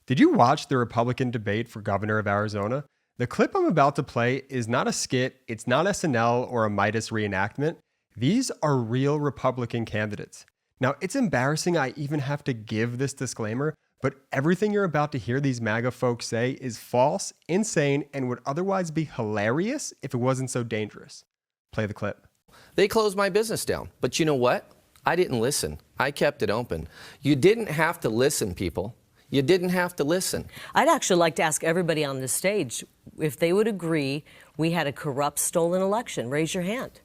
Did you watch the Republican debate for governor of Arizona? The clip I'm about to play is not a skit, it's not SNL or a Midas reenactment. These are real Republican candidates. Now, it's embarrassing I even have to give this disclaimer, but everything you're about to hear these MAGA folks say is false, insane, and would otherwise be hilarious if it wasn't so dangerous. Play the clip. They closed my business down. But you know what? I didn't listen. I kept it open. You didn't have to listen, people. You didn't have to listen. I'd actually like to ask everybody on this stage if they would agree we had a corrupt, stolen election. Raise your hand.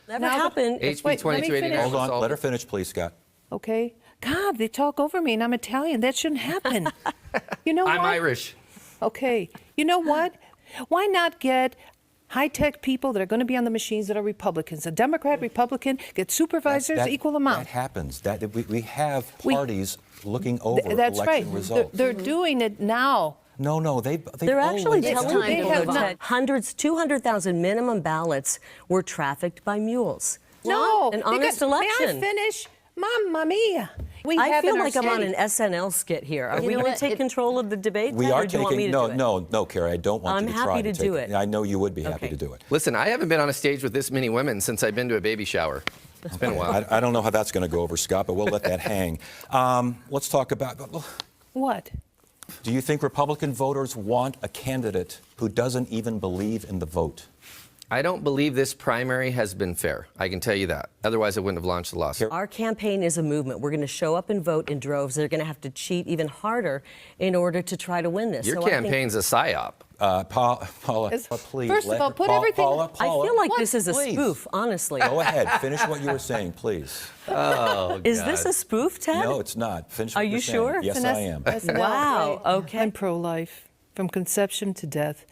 Never happened. HB 2289. Hold on. Let her finish, please, Scott. Okay. God, they talk over me, and I'm Italian. That shouldn't happen. You know what? I'm Irish. Okay. You know what? Why not get high-tech people that are going to be on the machines that are Republicans? A Democrat, Republican, get supervisors, equal amount. That happens. We have parties looking over election results. They're doing it now. No, they're actually telling people that 200,000 minimum ballots were trafficked by mules. No, an honest election. May I finish? Mamma mia. I feel like I'm on an SNL skit here. Are we going to take control of the debate? We are taking. No, Carrie. I don't want you to try. I'm happy to do it. I know you would be happy to do it. Listen, I haven't been on a stage with this many women since I've been to a baby shower. It's been a while. I don't know how that's going to go over, Scott, but we'll let that hang. Let's talk about what. Do you think Republican voters want a candidate who doesn't even believe in the vote? I don't believe this primary has been fair. I can tell you that. Otherwise, I wouldn't have launched the lawsuit. Our campaign is a movement. We're going to show up and vote in droves. They're going to have to cheat even harder in order to try to win this. Your campaign's a psyop. Paula, please. First of all, put everything. Paula, I feel like this is a spoof, honestly. Go ahead. Finish what you were saying, please. Oh, is this a spoof, Ted? No, it's not. Finish what Are you sure? Yes, I am. Wow. Okay. I'm pro-life, from conception to death,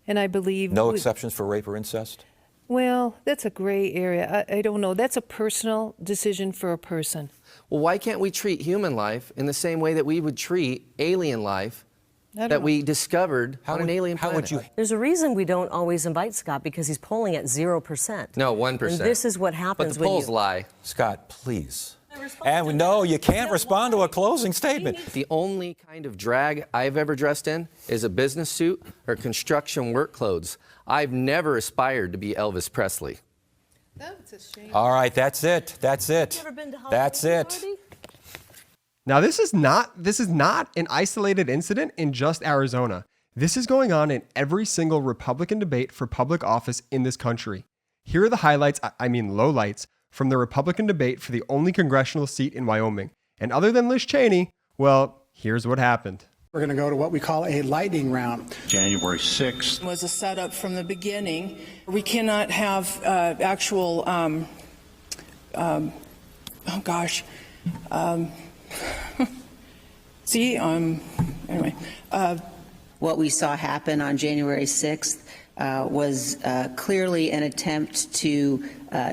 and I believe no exceptions for rape or incest. Well, that's a gray area. I don't know. That's a personal decision for a person. Well, why can't we treat human life in the same way that we would treat alien life that we discovered on an alien planet? There's a reason we don't always invite Scott, because he's polling at 0%. No, 1%. And this is what happens when the polls lie. Scott, please. And no, you can't respond to a closing statement. The only kind of drag I've ever dressed in is a business suit or construction work clothes. I've never aspired to be Elvis Presley. That's a shame. All right, that's it. That's it. Never been to Hollywood That's it. party? Now, this is not an isolated incident in just Arizona. This is going on in every single Republican debate for public office in this country. Here are the highlights, lowlights, from the Republican debate for the only congressional seat in Wyoming. And other than Liz Cheney, well, here's what happened. We're going to go to what we call a lightning round. January 6th was a setup from the beginning. We cannot have actual, anyway. What we saw happen on January 6th was clearly an attempt to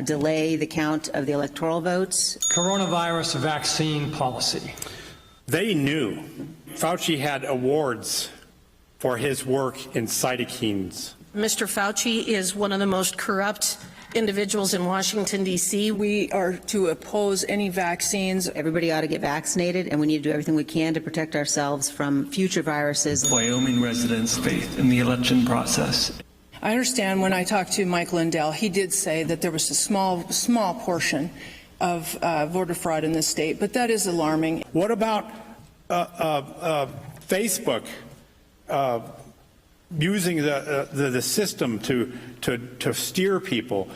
delay the count of the electoral votes. Coronavirus vaccine policy. They knew Fauci had awards for his work in cytokines. Mr. Fauci is one of the most corrupt individuals in Washington, D.C. We are to oppose any vaccines. Everybody ought to get vaccinated, and we need to do everything we can to protect ourselves from future viruses. Wyoming residents' faith in the election process. I understand when I talked to Mike Lindell, he did say that there was a small portion of voter fraud in this state, but that is alarming. What about Facebook using the system to steer people?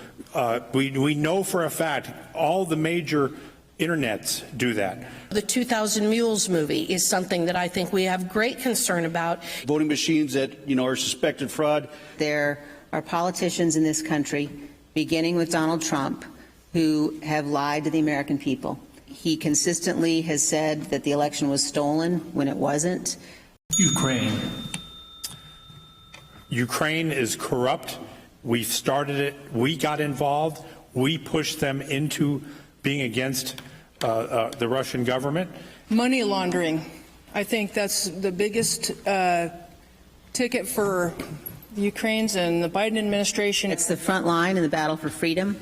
We know for a fact all the major internets do that. The 2,000 Mules movie is something that I think we have great concern about. Voting machines that, are suspected fraud. There are politicians in this country, beginning with Donald Trump, who have lied to the American people. He consistently has said that the election was stolen when it wasn't. Ukraine is corrupt. We've started it. We got involved. We pushed them into being against the Russian government. Money laundering. I think that's the biggest ticket for Ukraine's and the Biden administration. It's the front line in the battle for freedom.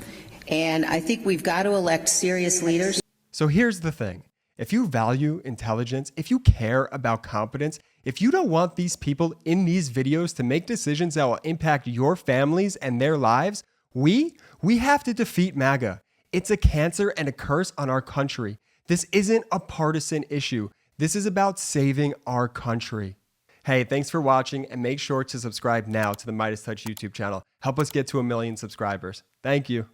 And I think we've got to elect serious leaders. So here's the thing. If you value intelligence, if you care about competence, if you don't want these people in these videos to make decisions that will impact your families and their lives, we have to defeat MAGA. It's a cancer and a curse on our country. This isn't a partisan issue. This is about saving our country. Hey, thanks for watching, and make sure to subscribe now to the MeidasTouch YouTube channel. Help us get to 1 million subscribers. Thank you.